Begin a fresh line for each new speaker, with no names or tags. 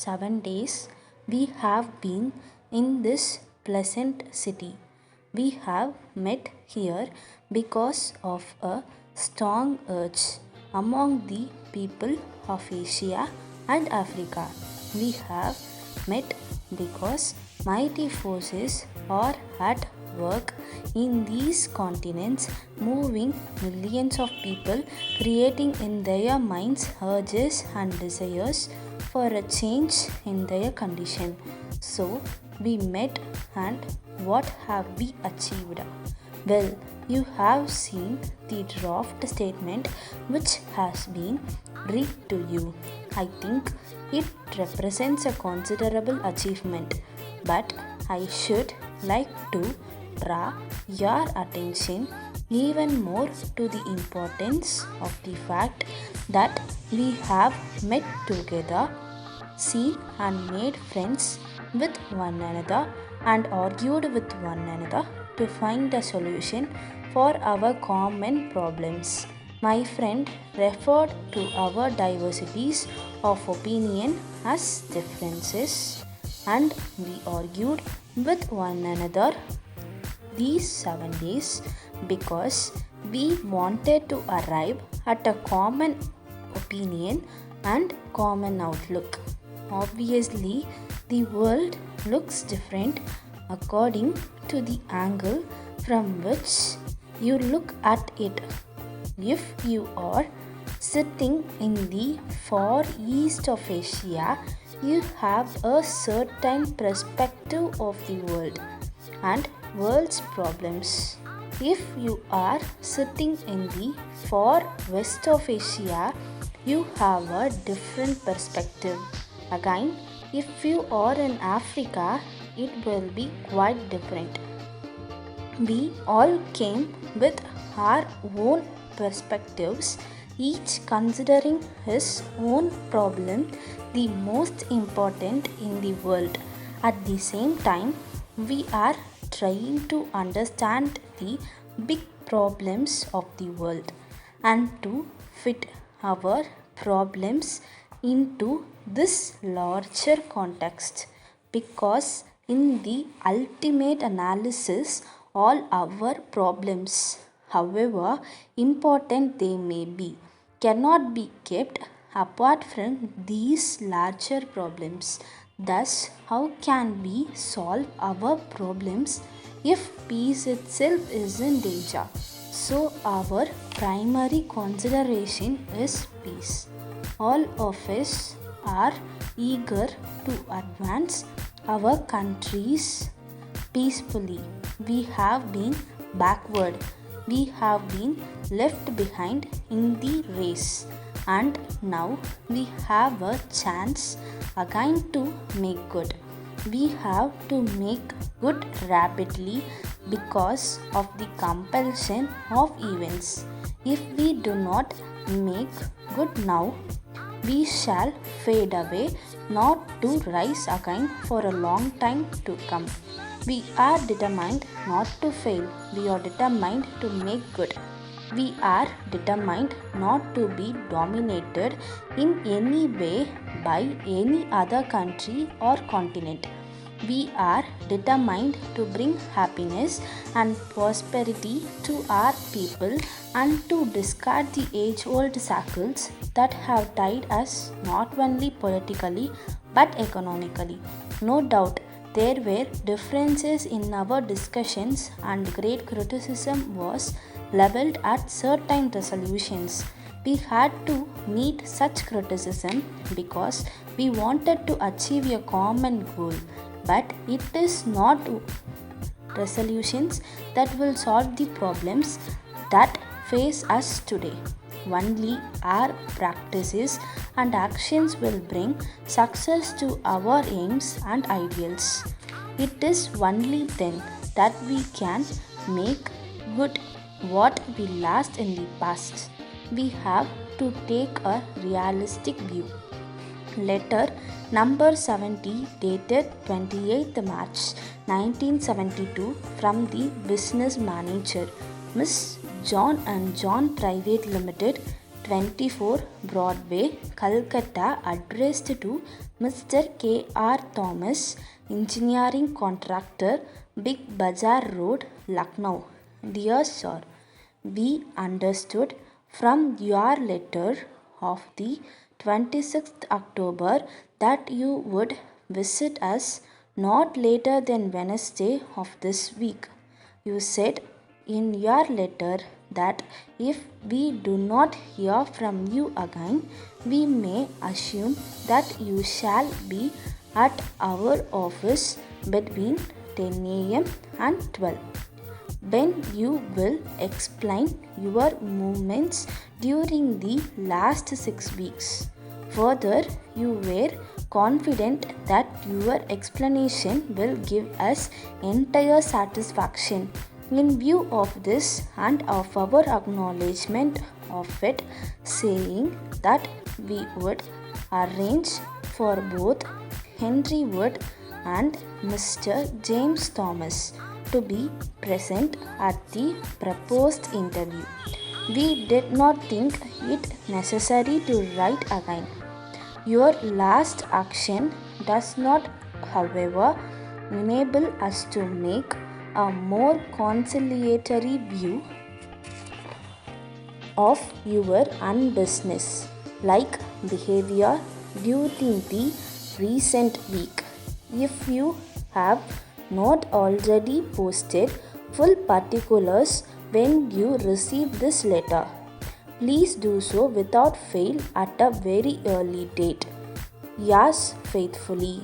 7 days we have been in this pleasant city. We have met here because of a strong urge among the people of Asia and Africa. We have met because mighty forces are at work in these continents, moving millions of people, creating in their minds urges and desires for a change in their condition. So we met, and what have we achieved? Well, you have seen the draft statement which has been read to you. I think it represents a considerable achievement, but I should like to draw your attention even more to the importance of the fact that we have met together, seen and made friends with one another, and argued with one another to find a solution for our common problems. My friend referred to our diversities of opinion as differences, and we argued with one another these 7 days because we wanted to arrive at a common opinion and common outlook. Obviously, the world looks different according to the angle from which you look at it. If you are sitting in the far east of Asia, you have a certain perspective of the world and world's problems. If you are sitting in the far west of Asia, you have a different perspective. Again, if you are in Africa, it will be quite different. We all came with our own perspectives, each considering his own problem the most important in the world. At the same time, we are trying to understand the big problems of the world and to fit our problems into this larger context, because in the ultimate analysis, all our problems, however important they may be, cannot be kept apart from these larger problems. Thus, how can we solve our problems if peace itself is in danger? So, our primary consideration is peace. All of us are eager to advance our countries peacefully. We have been backward. We have been left behind in the race, and now we have a chance again to make good. We have to make good rapidly because of the compulsion of events. If we do not make good now, we shall fade away, not to rise again for a long time to come. We are determined not to fail. We are determined to make good. We are determined not to be dominated in any way by any other country or continent. We are determined to bring happiness and prosperity to our people and to discard the age-old shackles that have tied us not only politically but economically. No doubt there were differences in our discussions, and great criticism was leveled at certain resolutions. We had to meet such criticism because we wanted to achieve a common goal, but it is not resolutions that will solve the problems that face us today. Only our practices and actions will bring success to our aims and ideals. It is only then that we can make good what we lost in the past. We have to take a realistic view. Letter number 70, dated 28th March 1972, from the business manager, Miss John and John Private Limited, 24 Broadway, Calcutta, addressed to Mr. K.R. Thomas, Engineering Contractor, Big Bazaar Road, Lucknow. Dear Sir, we understood from your letter of the 26th October that you would visit us not later than Wednesday of this week. You said in your letter that if we do not hear from you again, we may assume that you shall be at our office between 10 a.m. and 12 when you will explain your movements during the last 6 weeks. Further, you were confident that your explanation will give us entire satisfaction. In view of this and of our acknowledgement of it, saying that we would arrange for both Henry Wood and Mr. James Thomas to be present at the proposed interview. We did not think it necessary to write again. Your last action does not, however, enable us to make a more conciliatory view of your unbusiness like behavior during the recent week. If you have not already posted full particulars when you receive this letter, please do so without fail at a very early date. Yours faithfully,